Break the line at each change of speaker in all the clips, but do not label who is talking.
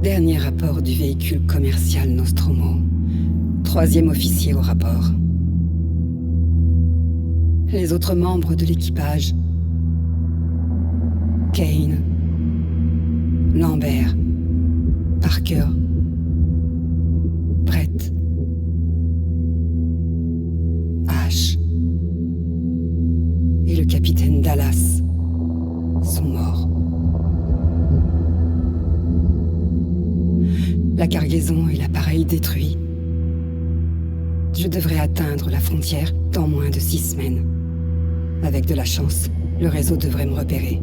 Dernier rapport du véhicule commercial Nostromo. 3e officier au rapport. Les autres membres de l'équipage. Kane. Lambert. Parker. Brett. Ash. Et le capitaine Dallas sont morts. La cargaison et l'appareil détruits. Je devrais atteindre la frontière dans moins de 6 semaines. Avec de la chance, le réseau devrait me repérer.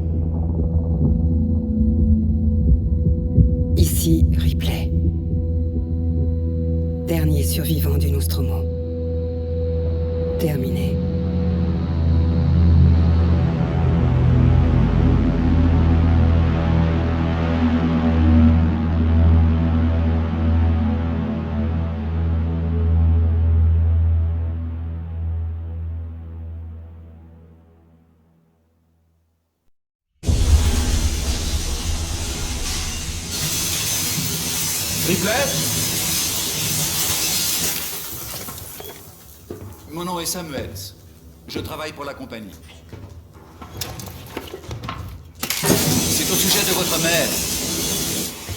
Ici, Ripley. Dernier survivant du Nostromo. Terminé.
Ripley? Mon nom est Samuels. Je travaille pour la compagnie. C'est au sujet de votre mère.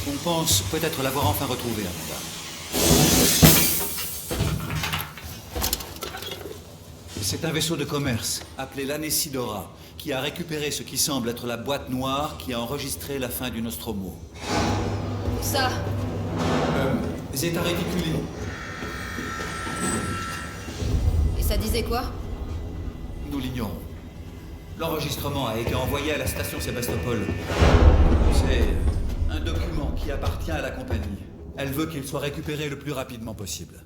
On pense peut-être l'avoir enfin retrouvée, Amanda. C'est un vaisseau de commerce, appelé l'Anesidora, qui a récupéré ce qui semble être la boîte noire qui a enregistré la fin du Nostromo.
Ça.
Zeta Reticuli.
Et ça disait quoi?
Nous l'ignorons. L'enregistrement a été envoyé à la station Sébastopol. C'est un document qui appartient à la compagnie. Elle veut qu'il soit récupéré le plus rapidement possible.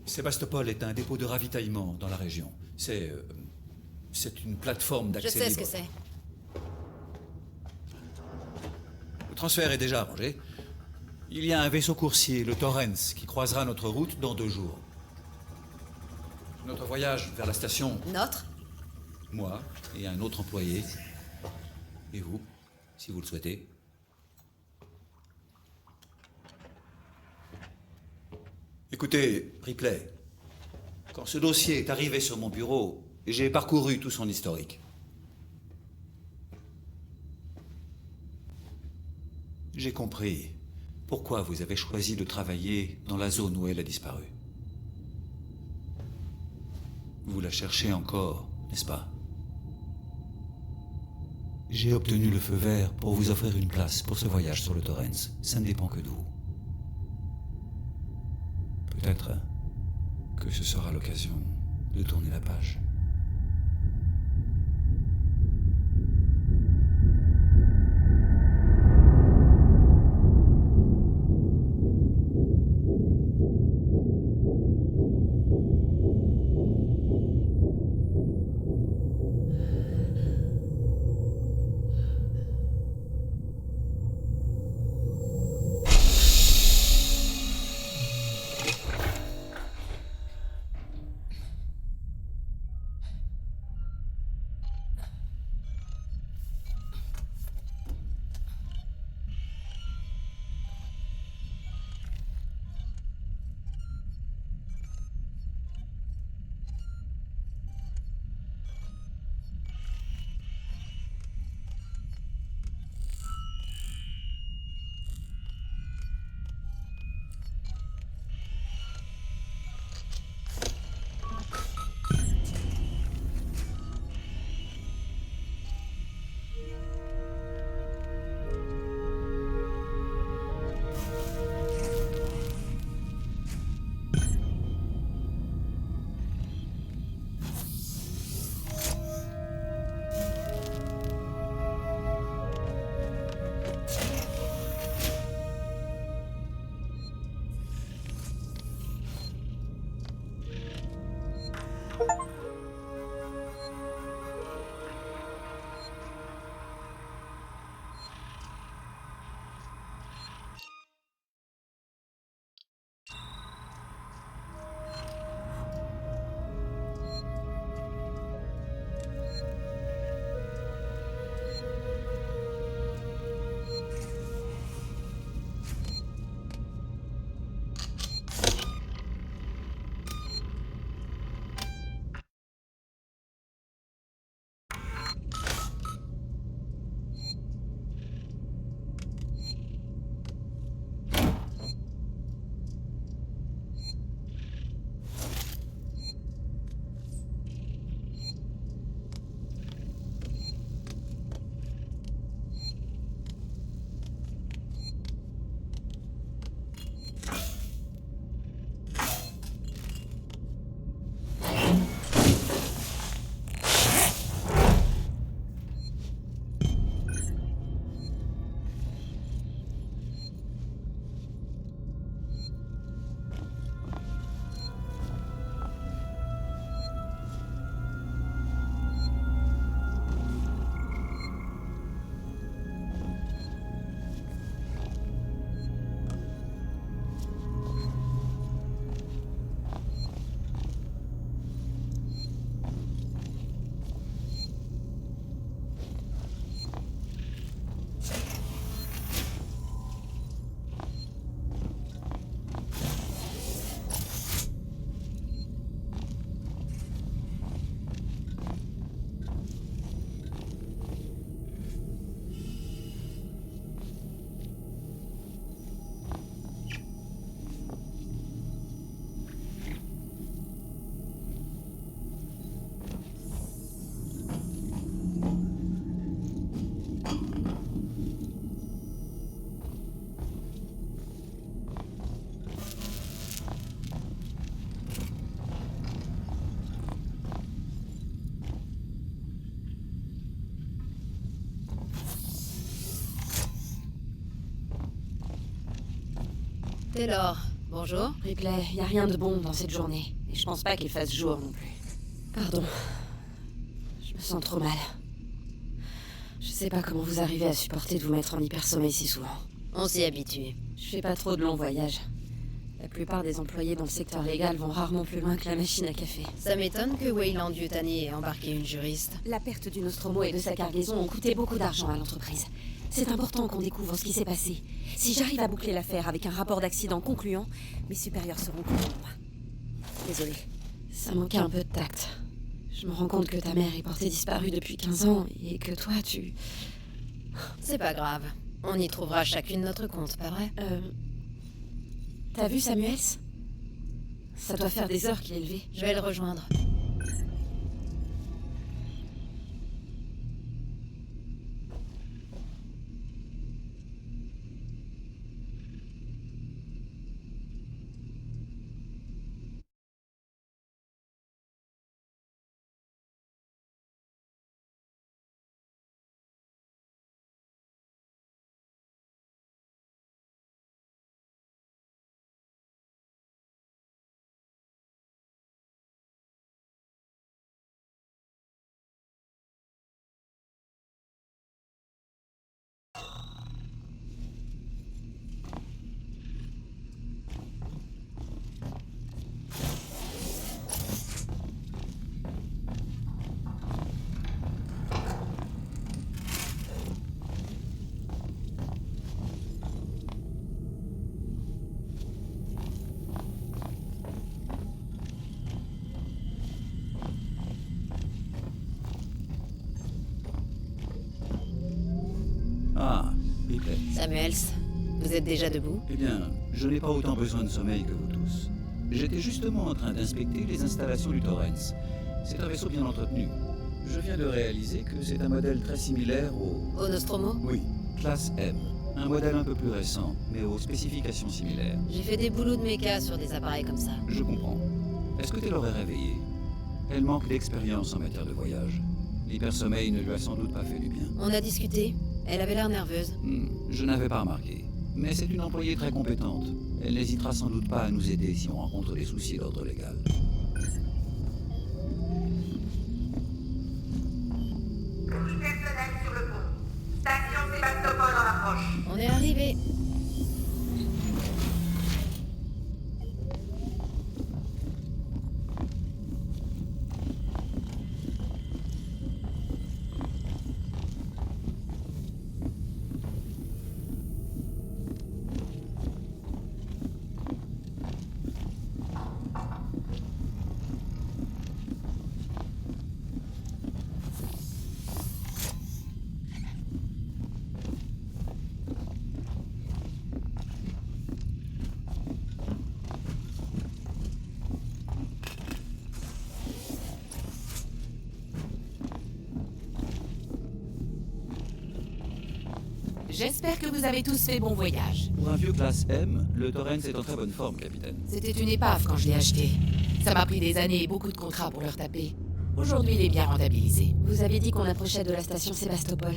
Sébastopol est un dépôt de ravitaillement dans la région. C'est une plateforme d'accès
Je sais ce
libre.
que c'est.
Le transfert est déjà arrangé. Il y a un vaisseau coursier, le Torrens, qui croisera notre route dans 2 jours. Notre voyage vers la station,
Notre?
moi et un autre employé. Et vous, si vous le souhaitez. Écoutez, Ripley, quand ce dossier est arrivé sur mon bureau, j'ai parcouru tout son historique. J'ai compris pourquoi vous avez choisi de travailler dans la zone où elle a disparu. Vous la cherchez encore, n'est-ce pas? J'ai obtenu le feu vert pour vous offrir une place pour ce voyage sur le Torrens. Ça ne dépend que de vous. Peut-être que ce sera l'occasion de tourner la page.
Taylor, bonjour.
Ripley, y a rien de bon dans cette journée. Et je pense pas qu'il fasse jour non plus. Pardon. Je me sens trop mal. Je sais pas comment vous arrivez à supporter de vous mettre en hypersommeil si souvent.
On s'y habitue.
Je fais pas trop de longs voyages. La plupart des employés dans le secteur légal vont rarement plus loin que la machine à café.
Ça m'étonne que Weyland Yutani ait embarqué une juriste.
La perte du Nostromo et de sa cargaison ont coûté beaucoup d'argent à l'entreprise. C'est important qu'on découvre ce qui s'est passé. Si j'arrive à boucler l'affaire avec un rapport d'accident concluant, mes supérieurs seront contents de moi. Désolée. Ça manquait un peu de tact. Je me rends compte que ta mère est portée disparue depuis 15 ans et que toi, tu...
C'est pas grave. On y trouvera chacune notre compte, pas vrai?
T'as vu Samuels? Ça doit faire des heures qu'il est levé.
Je vais le rejoindre.
Ah, Ripley.
Samuels, vous êtes déjà debout?
Eh bien, je n'ai pas autant besoin de sommeil que vous tous. J'étais justement en train d'inspecter les installations du Torrens. C'est un vaisseau bien entretenu. Je viens de réaliser que c'est un modèle très similaire au...
Au Nostromo?
Oui, classe M. Un modèle un peu plus récent, mais aux spécifications similaires.
J'ai fait des boulots de méca sur des appareils comme ça.
Je comprends. Est-ce que Taylor est réveillée? Elle manque d'expérience en matière de voyage. L'hypersommeil ne lui a sans doute pas fait du bien.
On a discuté. Elle avait l'air nerveuse.
Je n'avais pas remarqué. Mais c'est une employée très compétente. Elle n'hésitera sans doute pas à nous aider si on rencontre des soucis d'ordre légal.
Personnel sur le pont. Station Sébastopol en approche.
On est arrivé.
J'espère que vous avez tous fait bon voyage.
Pour un vieux classe M, le Torrens est en très bonne forme, capitaine.
C'était une épave quand je l'ai acheté. Ça m'a pris des années et beaucoup de contrats pour le retaper. Aujourd'hui, il est bien rentabilisé.
Vous avez dit qu'on approchait de la station Sébastopol.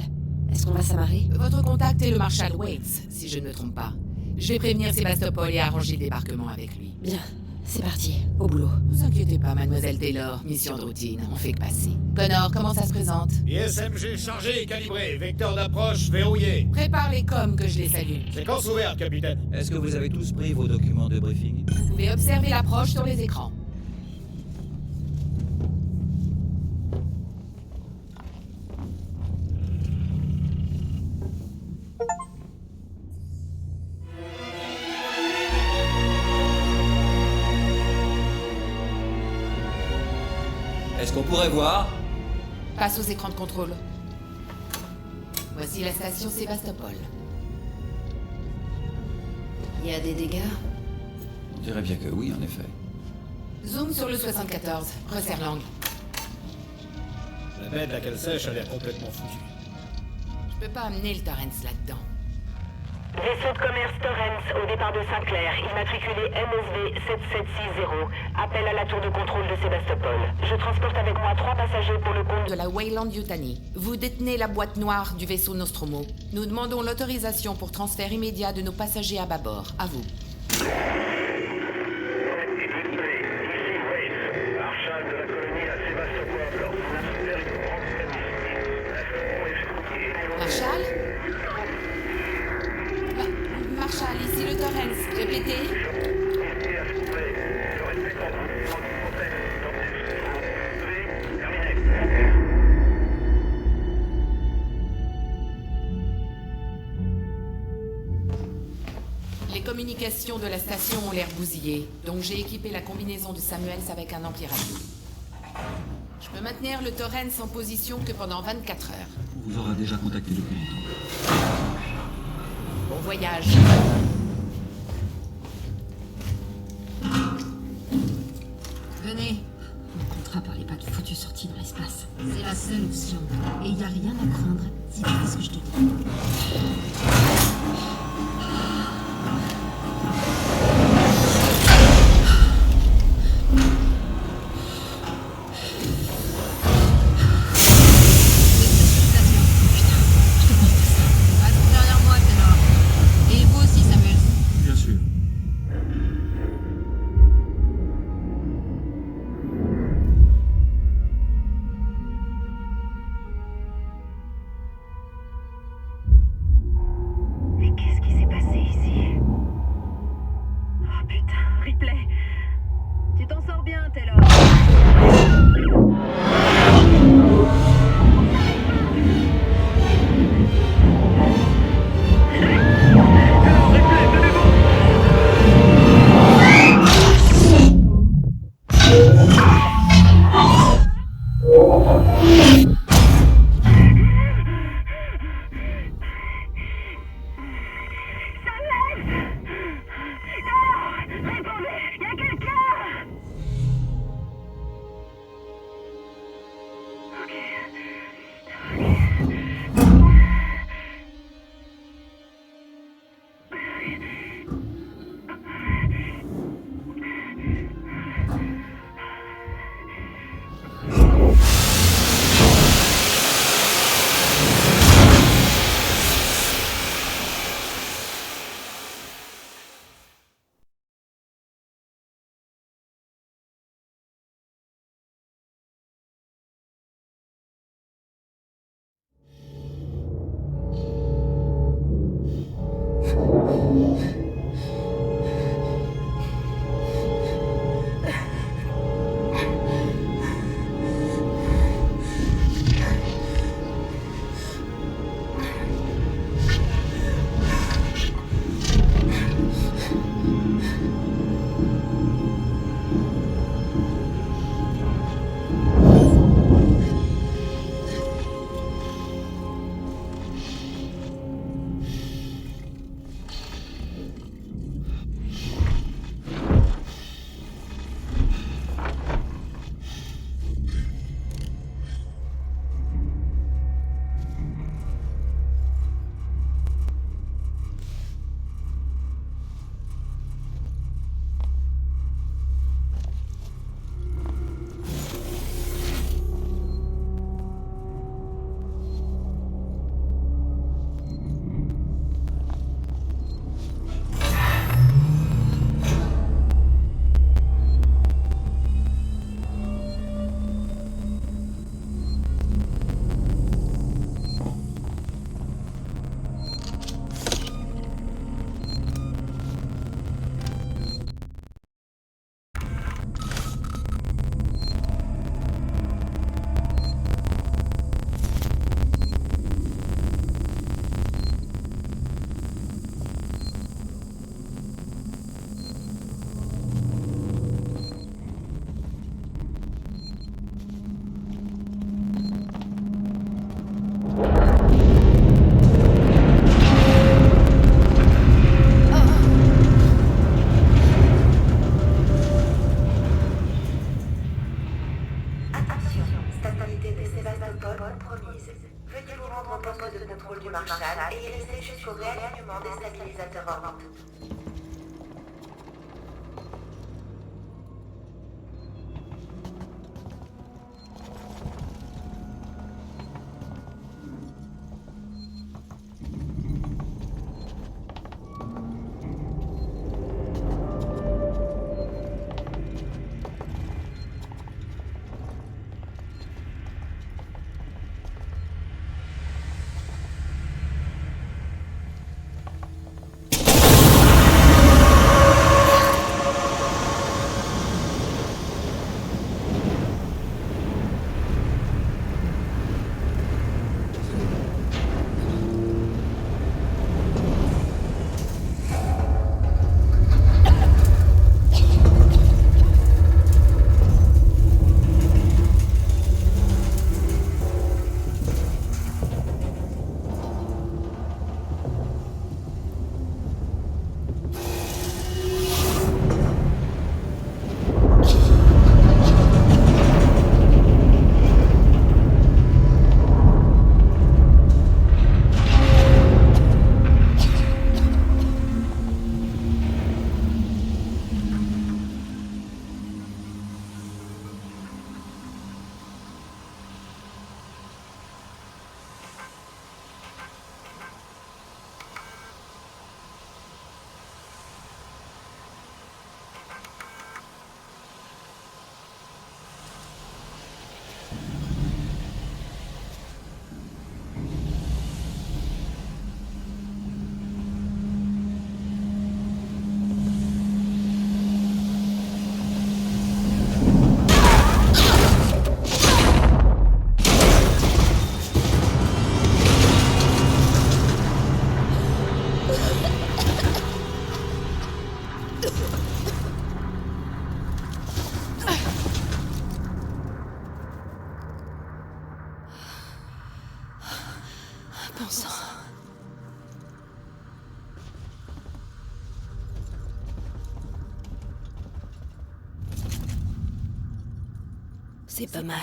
Est-ce qu'on va s'amarrer?
Votre contact est le Marshal Waits, si je ne me trompe pas. Je vais prévenir Sébastopol et arranger le débarquement avec lui.
Bien, c'est parti. Au boulot.
Vous inquiétez pas, mademoiselle Taylor. Mission de routine, on fait que passer. Connor, comment ça se présente?
ISMG chargé et calibré, vecteur d'approche verrouillé.
Prépare les coms que je les salue.
Séquence ouverte, capitaine.
Est-ce que vous avez tous pris vos documents de briefing?
Vous pouvez observer l'approche sur les écrans.
Est-ce qu'on pourrait voir?
Passe aux écrans de contrôle. Voici la station Sébastopol.
Il y a des dégâts?
On dirait bien que oui, en effet.
Zoom sur le 74. Resserre l'angle.
La baie de laquelle sèche a l'air complètement foutue.
Je peux pas amener le Torrens là-dedans.
Vaisseau de commerce Torrens au départ de Saint-Clair, immatriculé MSV 7760. Appel à la tour de contrôle de Sébastopol. Je transporte avec moi 3 passagers pour le compte
De la Weyland Yutani. Vous détenez la boîte noire du vaisseau Nostromo. Nous demandons l'autorisation pour transfert immédiat de nos passagers à bâbord. À vous.
Marshal de la colonie à Sébastopol. On a souffert une grande famille. La seconde est fouillée.
Marshall Marshall, ici le Torrens. Répétez. Les communications de la station ont l'air bousillées, donc j'ai équipé la combinaison de Samuels avec un anti-radio. Je peux maintenir le Torrens en position que pendant 24 heures.
On vous aura déjà contacté depuis longtemps.
Bon voyage.
Venez.
On comptera par les pas de foutues sorties dans l'espace.
C'est la seule option. Et il n'y a rien à craindre si tu fais ce que je te dis.
C'est pas mal.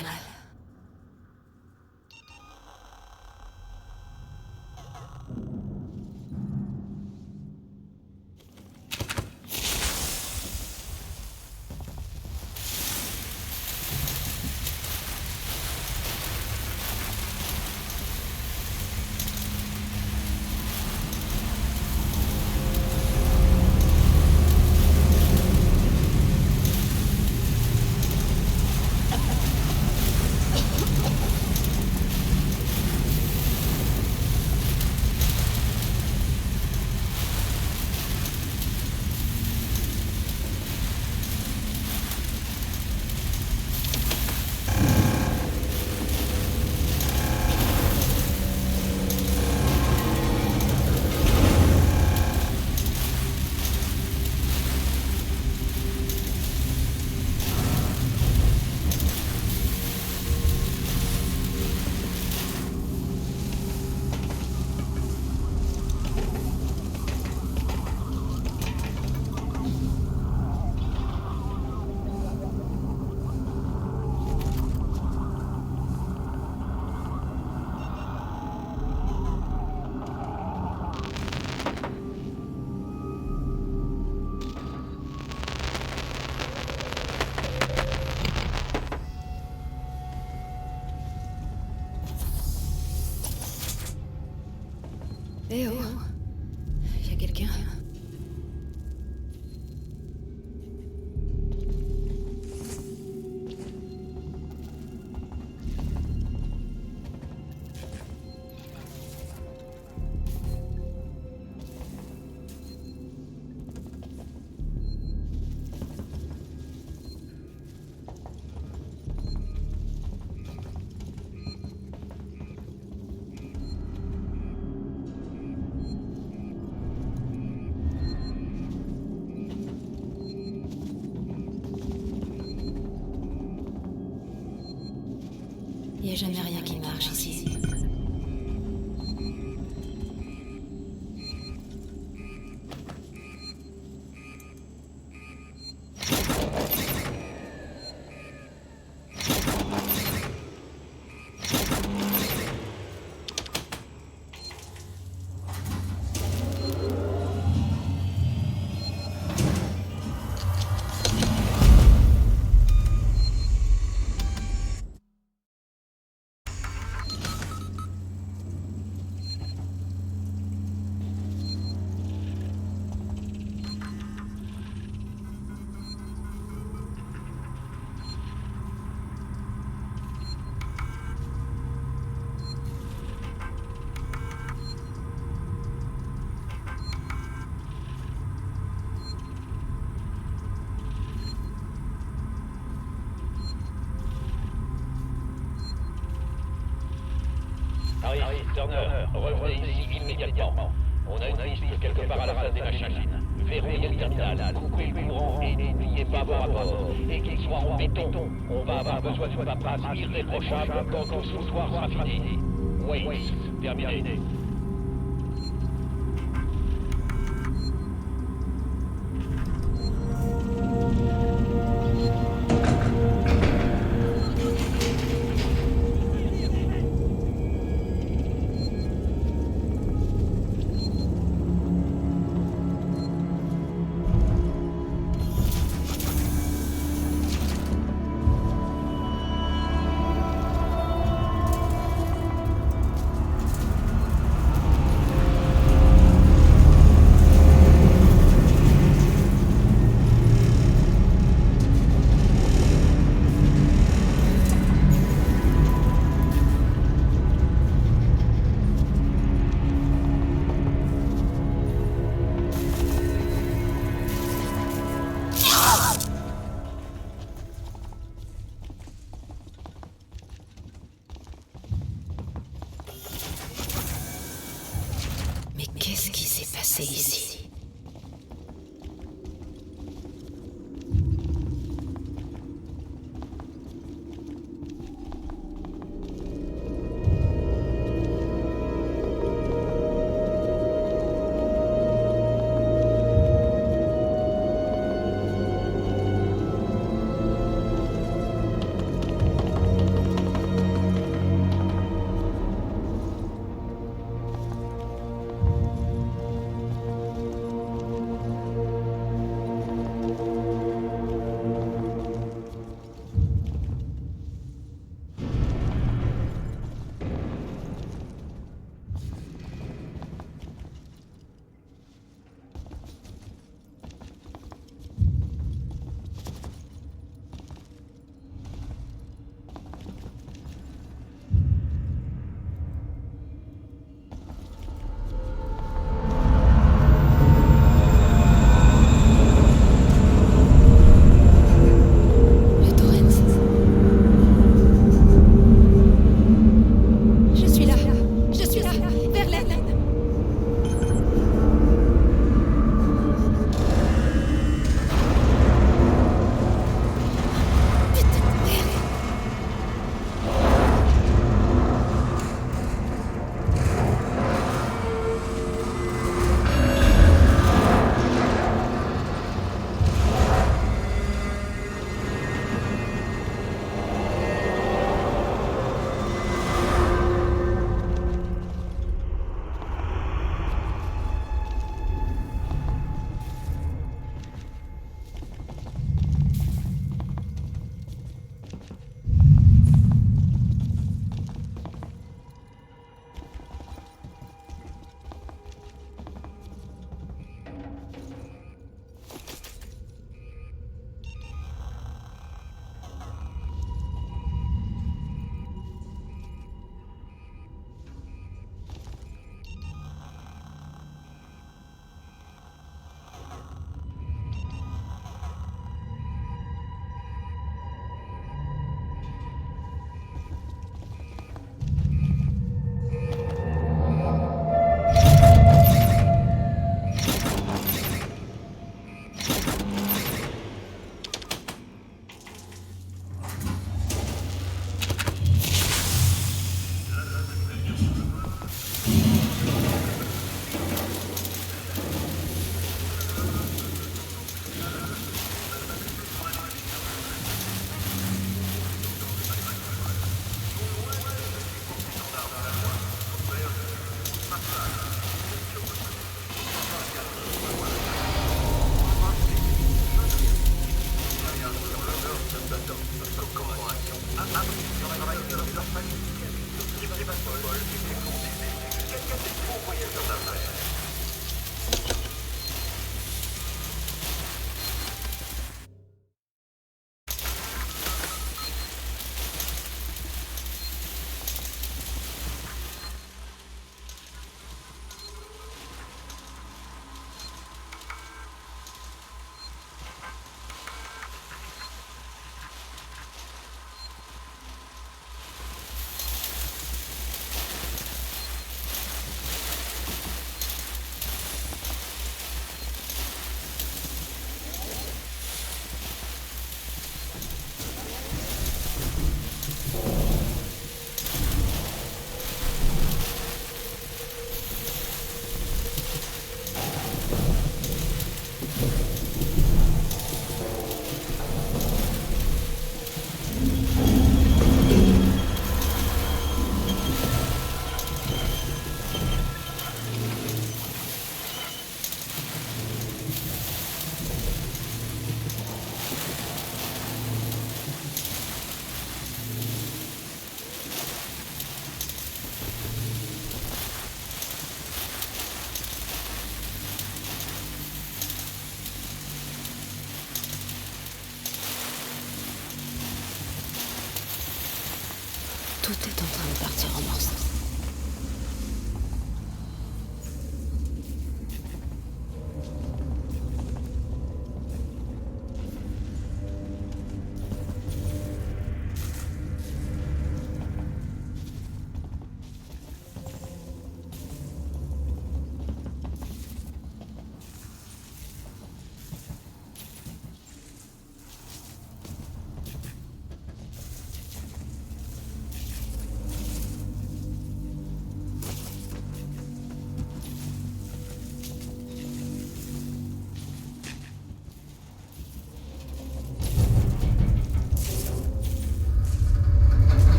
Eh oh, y a quelqu'un. Y a jamais rien qui marche ici.
Harris, Turner, revenez ici immédiatement. On a une piste quelque part à la face des machines. Verrouillez le terminal, coupez le courant et n'oubliez pas vos rapports. Et qu'ils soient en béton, on va avoir besoin de paperasse irréprochable quand tout ce soir sera fini. Wait, terminé.
Qu'est-ce qui s'est passé ici?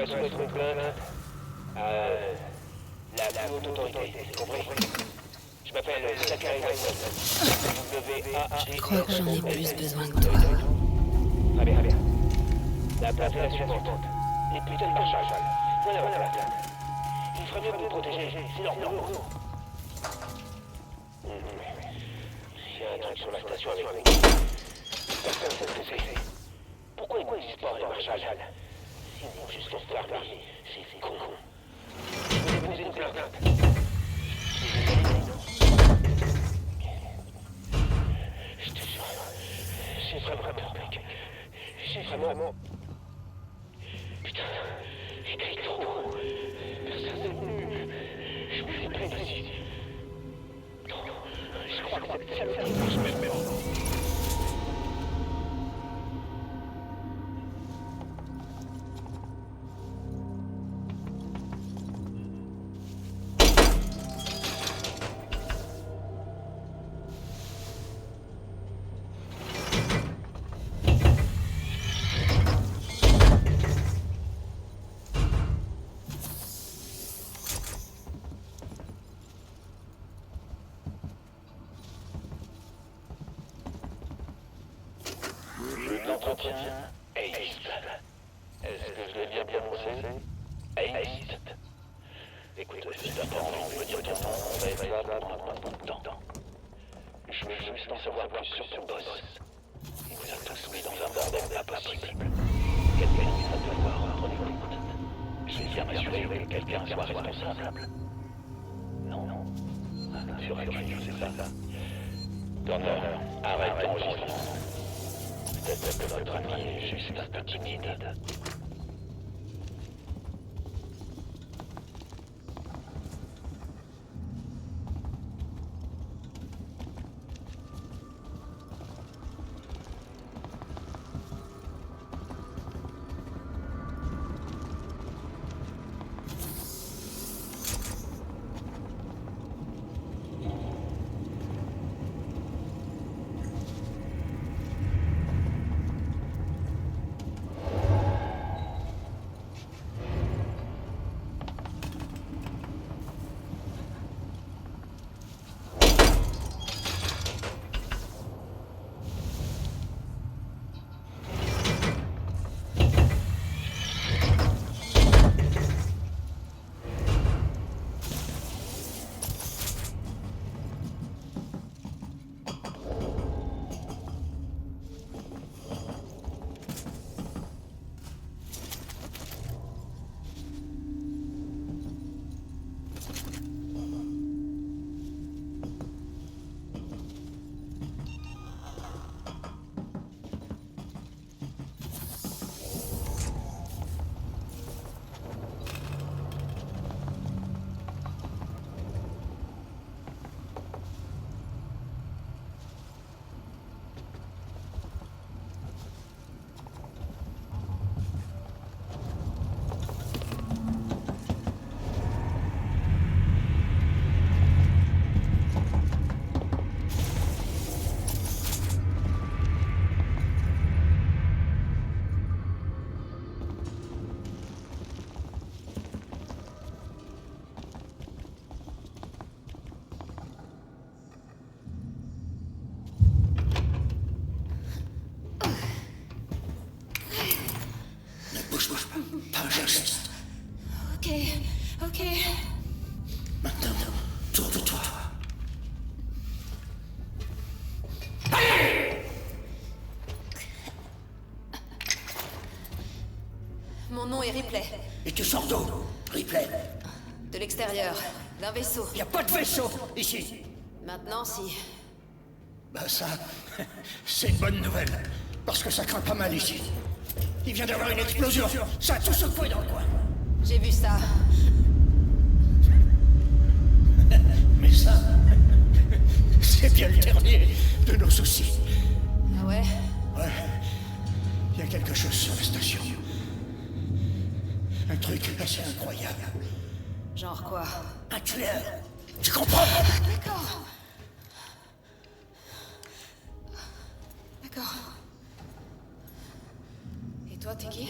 pourrais soumettre une plainte à la haute autorité, c'est compris? Je m'appelle Zachary Wilson.
Je crois que j'en ai plus besoin que toi.
Très bien, très bien. La plainte est la suivante. Les putains de marchage. Voilà la plainte. Il ferait mieux de vous protéger, c'est leur boulot. Il y a un truc sur la station avec nous. Personne ne sait ce que c'est. Pourquoi ils n'existent pas les marshals? Ils vont juste se faire parler. C'est con. Je vais déposer une plainte. Je te jure, j'ai vraiment peur, mec. J'ai vraiment... Putain, il crie trop. Personne n'est venu. Je me fais peine ici. Non, je crois que cette saloperie marche même. L'entretien East. Est-ce que je l'ai bien prononcé? East. Écoute, c'est important, on peut dire ton nom, on va être là pendant un bon temps. Je veux juste en savoir plus sur ton boss. Il vous a tous mis dans un bordel pas possible. Quelqu'un qui va devoir prendre l'écoute. Je vais bien m'assurer que quelqu'un soit responsable. Non. Sur un c'est ça. Turner, arrête d'enregistrer. Peut-être que votre ami est juste un peu timide.
Pas un geste.
Ok.
Maintenant, tourne-toi.
Mon nom est Ripley.
Et tu sors d'où, Ripley?
De l'extérieur, d'un vaisseau.
Y a pas de vaisseau, ici.
Maintenant, si.
Bah ça, c'est une bonne nouvelle. Parce que ça craint pas mal ici. Il vient d'avoir une explosion. Ça a tout secoué dans le coin.
J'ai vu ça.
Mais ça, c'est bien le dernier de nos soucis.
Ah ouais?
Ouais. Il y a quelque chose sur la station. Un truc assez incroyable.
Genre quoi?
Un tueur. Tu comprends?
D'accord. Et toi, t'es qui?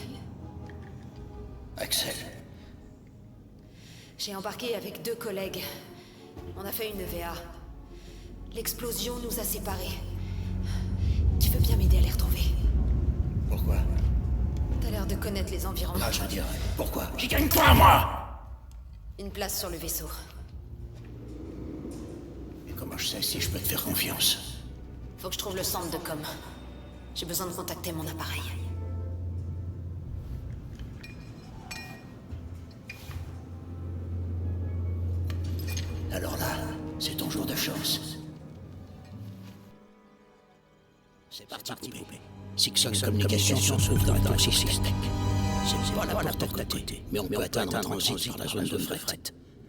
Axel.
J'ai embarqué avec 2 collègues. On a fait une EVA. L'explosion nous a séparés. Tu veux bien m'aider à les retrouver?
Pourquoi?
T'as l'air de connaître les environnements.
Ah, je veux dire, pourquoi? J'y gagne quoi, moi?
Une place sur le vaisseau.
Et comment je sais si je peux te faire confiance?
Faut que je trouve le centre de com. J'ai besoin de contacter mon appareil.
Alors là, c'est ton jour de chance. C'est parti, poupée. Sixon Communication sont sauvegarde dans le système. C'est pas la porte à côté, mais on peut atteindre un transit sur la zone de fret.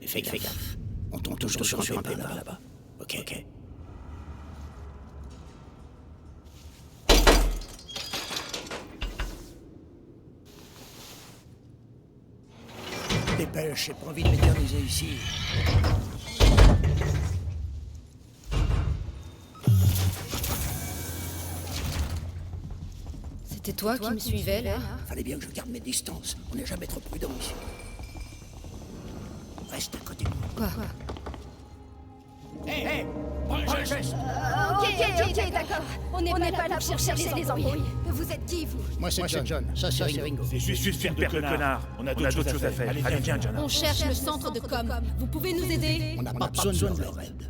Mais fais gaffe. On tombe toujours sur un pépin là-bas. Ok. Dépêche, j'ai pas envie de m'éterniser ici.
C'était toi qui me suivais, là?
Fallait bien que je garde mes distances. On n'est jamais trop prudent ici. Reste à côté de moi.
Quoi?
Hé, prends le geste.
Ok, d'accord. On n'est pas là pour chercher des embrouilles. Vous êtes qui, vous?
Moi, c'est John. Ça, c'est Ringo.
C'est juste faire de connard. On a d'autres choses à faire. Allez, viens, Jana.
On cherche le centre de com. Vous pouvez nous aider?
On n'a pas besoin de leur aide.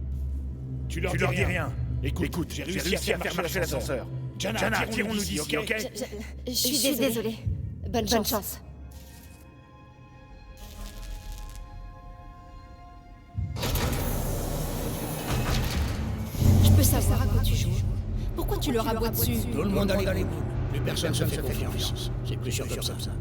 Tu leur dis rien. Écoute, j'ai réussi à faire marcher l'ascenseur. Jana, tirons-nous d'ici, ok?
Je suis désolée. Bonne chance.
Je peux savoir à quoi tu joues? Pourquoi tu leur aboies dessus?
Tout le monde a les boules. Plus personne ne se fait confiance. C'est plus sûr comme ça.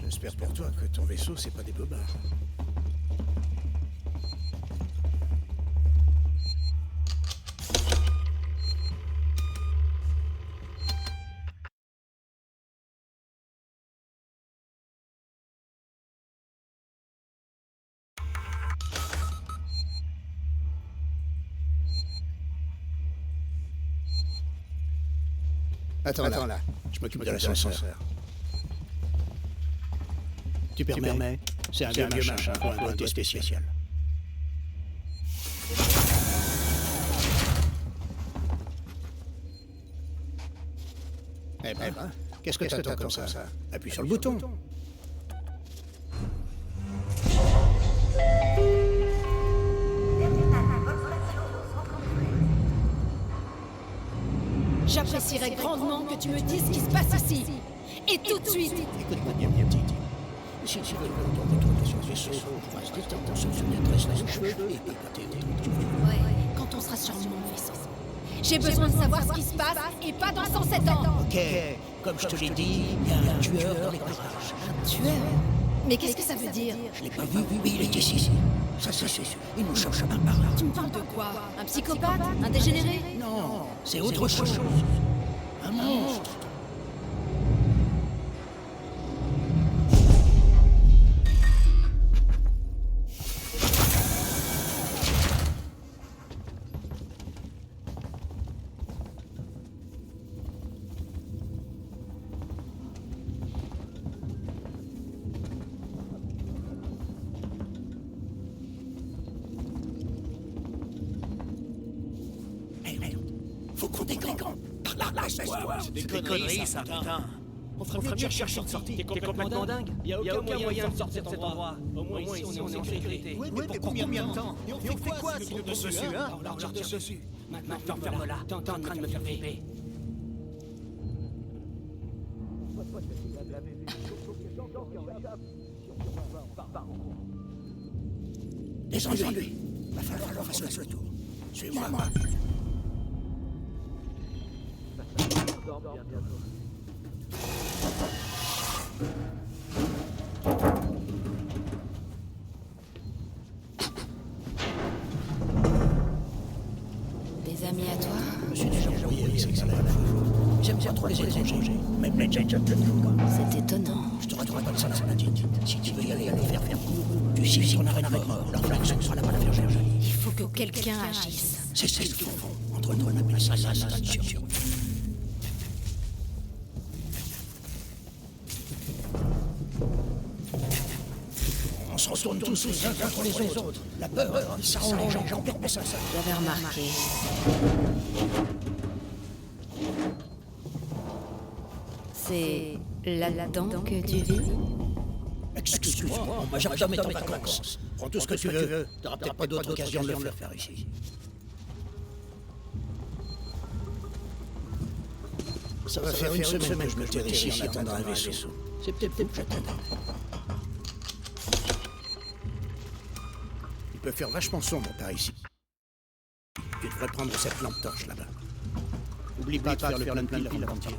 J'espère pour toi que ton vaisseau, c'est pas des bobards. Attends là. Je m'occupe de l'ascenseur. Tu permets? C'est un vieux machin pour un doigté spécial. Eh ben, qu'est-ce que t'attends comme ça? Appuie sur le bouton.
J'apprécierais grandement que tu me dises ce qui se passe ici. Et tout de suite.
Écoute-moi bien, petite. Si tu veux qu'on retourne sur le vaisseau, on va se détendre, se détresser les cheveux et picoter tout.
Ouais, quand on sera sur mon vaisseau. J'ai besoin de savoir ce qui se passe et pas dans 107 ans.
Ok, comme je te l'ai dit, il y a un tueur dans les parages.
Un tueur? Mais qu'est-ce que ça veut dire?
Je l'ai pas vu, mais il est ici. Ça, c'est sûr. Il nous cherche un par là.
Tu me parles de quoi? Un psychopathe? Un dégénéré?
Non, c'est autre chose. Un monstre. Faut qu'on déclenche. Par là, lâche-toi.
C'est des conneries, ça, putain.
On ferait mieux de chercher une sortie. T'es complètement dingue. Y a aucun moyen de sortir de cet endroit. Au moins ici, on est en sécurité.
Oui, mais pour combien de temps? Et on fait quoi si nous tombe dessus, hein?
On leur tire dessus. Maintenant, ferme-la. T'es en train de me faire flipper.
Descendez-lui. Va falloir qu'on fasse le tour. Suis-moi.
Des amis à toi?
Je me suis déjà embrouillé avec ces salades. J'aime pas trop les étrangers. Même les Jets, je ne t'aime pas.
C'est étonnant.
Je te retrouverai pas de ça, la petite. Si tu veux y aller faire court. Tu sais si on arrête mort. Leur flamme sera là-bas la faire gerger.
Il faut que quelqu'un agisse.
C'est ce qu'ils font. Entre nous, on appelle ça la station. On se retourne tous les uns contre les autres. La peur, ça rend les gens complètement ça.
J'avais remarqué. C'est là-dedans que tu vis?
Excuse-moi, mon majordome est en vacances. Prends tout ce que tu veux. T'auras peut-être pas d'autre occasion de le faire ici. Ça va faire une semaine que je me tiens ici en attendant un vaisseau. C'est peut-être que j'attends. Il peut faire vachement sombre par ici. Tu devrais prendre cette lampe torche là-bas. Oublie pas de faire le plein de pile avant de partir.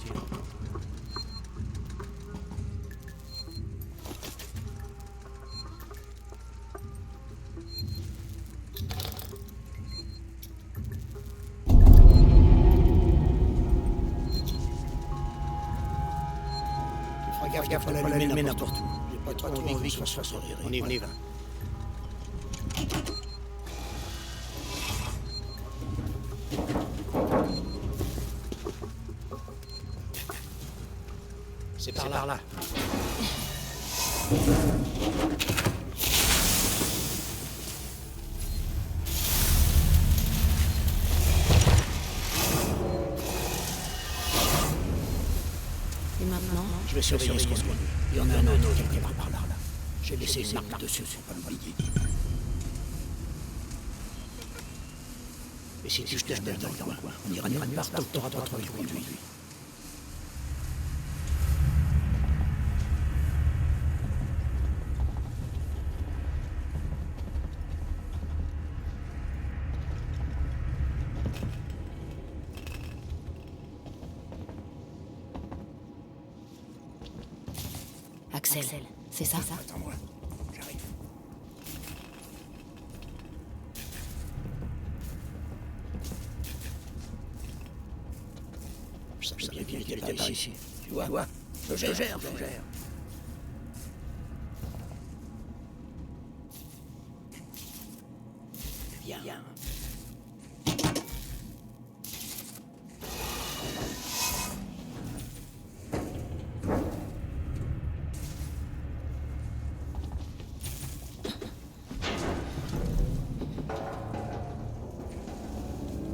Gaffe, faut l'allumer n'importe où. J'ai pas trop envie qu'on se fasse rire. On y va. C'est par là.
Et maintenant?
Je vais surveiller ce qu'on voit. Il y en a un autre quelque part par là. J'ai laissé une marque dessus, faut pas l'oublier. Et si tu te caches dans le coin, on ira nulle part tant que t'auras pas trouvé le conduit.
Axel, c'est ça?
Attends-moi, j'arrive. Je savais bien qu'il était par ici. Tu vois, je gère. Viens.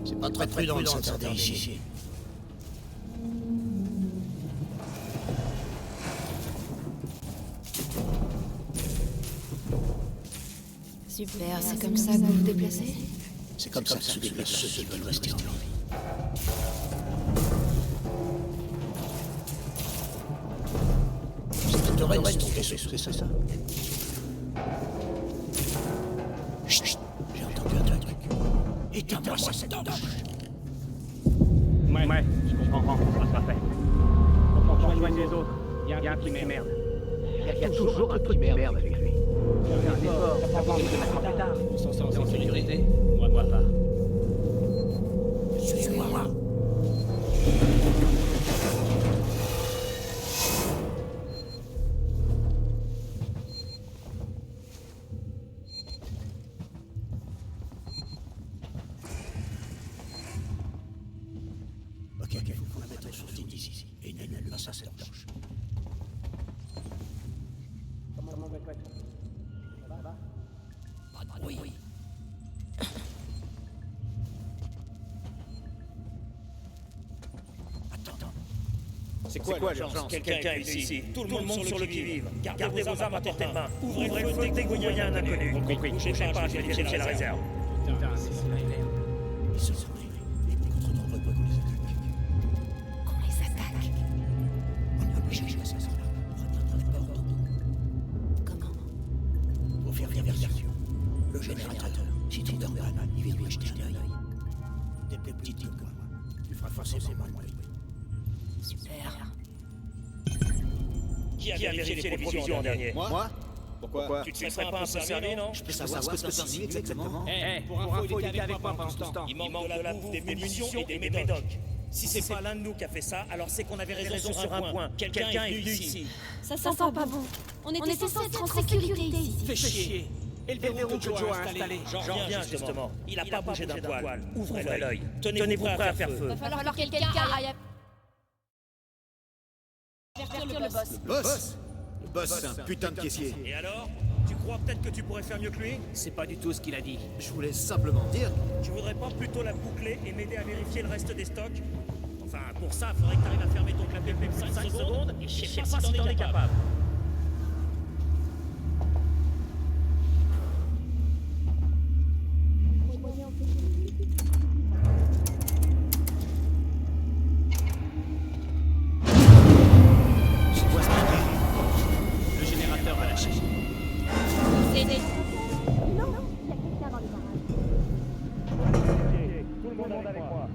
C'est pas très prudent de s'attarder ici.
Super, c'est comme ça que vous vous déplacez?
C'est comme ça que se déplacent ceux qui veulent rester en vie. C'est Torrens, ton vaisseau, c'est ça? Chut, j'ai entendu un truc. Éteins-moi cette torche.
Ouais, je comprends, ça sera fait. Faut qu'on rejoigne les autres. Il y a un truc qui merde. Il y a toujours un truc qui merde avec lui. Fais un effort, t'as pas envie de mettre plus tard. On s'en sort en sécurité? Moi pas.
Suis-moi. Ok, faut qu'on la mette sur ce ici. Et une allume à cette torche.
Comment on va faire? Ça va?
Pas de bruit. Attends.
C'est quoi l'urgence? Quelqu'un est ici. Tout le monde sur le qui-vive. Gardez vos armes à portée de main. Ouvrez le feu dès que vous voyez un inconnu. Compris. Bougez pas, je vais vérifier la réserve. Putain, c'est
Ils se sont arrivés. Les plus contre nombreux qu'on les attaque.
Qu'on les attaque?
On est obligé de jouer ça. On va prendre
Comment?
pour faire diversion. Le générateur, si tu dors mal, il vient nous acheter un œil. Des plus petites comme moi. Tu feras forcément moins de bruit.
Super.
Qui a vérifié les provisions en dernier?
Moi? Pourquoi?
Tu te serais pas un peu servi, non?
Je peux savoir ce que ça signifie exactement?
Pour info, il était avec moi pendant tout ce temps. Il manque de la bouffe, des munitions et des médocs. Si c'est pas l'un de nous qui a fait ça, alors c'est qu'on avait raison sur un point. Quelqu'un est venu ici.
Ça sent pas bon. On était censé être en sécurité ici.
Fais chier. Et le verrou que Joe a installé.
J'en reviens justement. Il a pas bougé d'un poil. Ouvrez l'œil. Tenez-vous prêt à faire feu.
Va falloir que quelqu'un aille avertir le boss.
Boss? Le boss, c'est un putain de caissier.
Et alors? Tu crois peut-être que tu pourrais faire mieux que lui?
C'est pas du tout ce qu'il a dit.
Je voulais simplement dire...
Tu voudrais pas plutôt la boucler et m'aider à vérifier le reste des stocks? Enfin, pour ça, faudrait que t'arrives à fermer ton clavier de 5 secondes et je sais pas si t'en es capable.
Je vois ce qu'il dit. Le générateur va lâcher.
Non, il y a quelqu'un dans les barrages.
Tout le monde avec moi.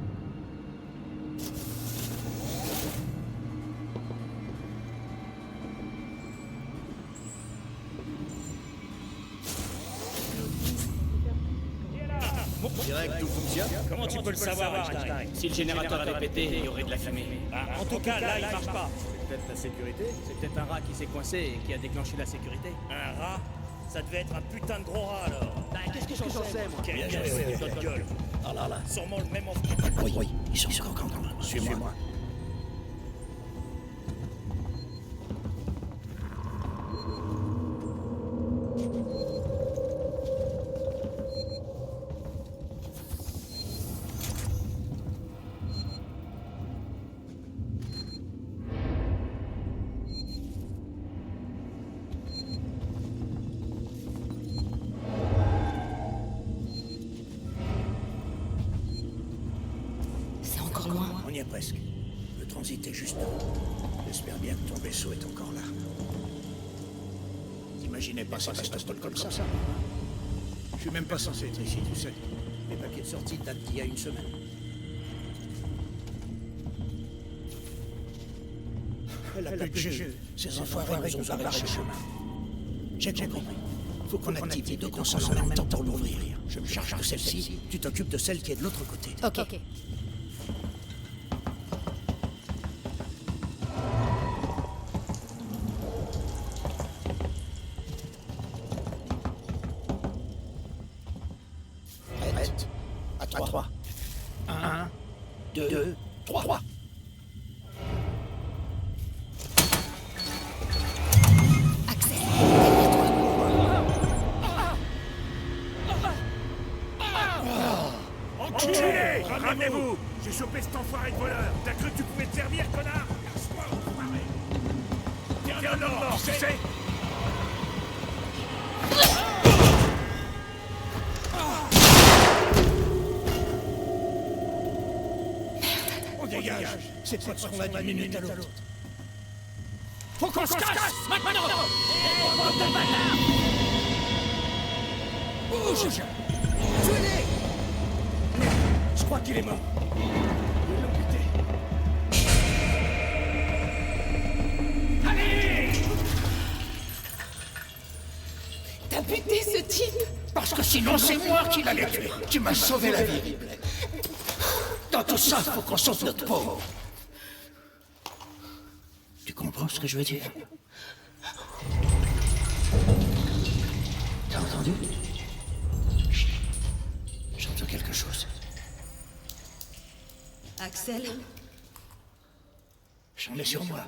Direct, tout fonctionne?
Comment tu peux le savoir, Einstein?
Si le générateur avait pété, il y aurait de la fumée.
En tout cas, là, il marche pas.
C'est peut-être la sécurité?
C'est peut-être un rat qui s'est coincé et qui a déclenché la sécurité.
Un rat? Ça devait être un putain de gros rat, alors.
Qu'est-ce que j'en sais, moi?
Quelle gueule.
Ah là là.
Sûrement le même enfant.
Oui, ils sont encore dans le... Suis-moi.
C'est encore loin.
On y est presque. Le transit est juste devant. J'espère bien que ton vaisseau est encore là. T'imaginais pas Sébastopol comme ça? Je suis même pas censé être ici, tu sais. Les papiers de sortie datent d'il y a une semaine. Elle a plus de jeu. Ces enfoirés nous ont barré le chemin. J'ai compris. Faut qu'on active les deux consoles en même temps pour l'ouvrir. Je me charge de celle-ci, tu t'occupes de celle qui est de l'autre côté.
Ok.
Prête? À 3. 1, 2, 3.
Enculé! Ramenez-vous! J'ai chopé cet enfoiré de voleur! T'as cru que tu pouvais te servir, connard? Lâche-moi, enfoiré! Tiens, non, tu sais!
On dégage! Ces potes seront là d'une minute à l'autre.
Faut qu'on se casse! Maintenant!
Bouge! Tuez-les! Je crois qu'il est mort. Ils l'ont buté.
Allez!
T'as buté ce type?
Parce que sinon, c'est moi qui l'allais tuer. Tu m'as sauvé la vie, Ripley. Dans tout ça, faut qu'on sauve notre peau. Tu comprends ce que je veux dire? T'as entendu? Chut. J'entends quelque chose.
Axel?
J'en ai sur moi.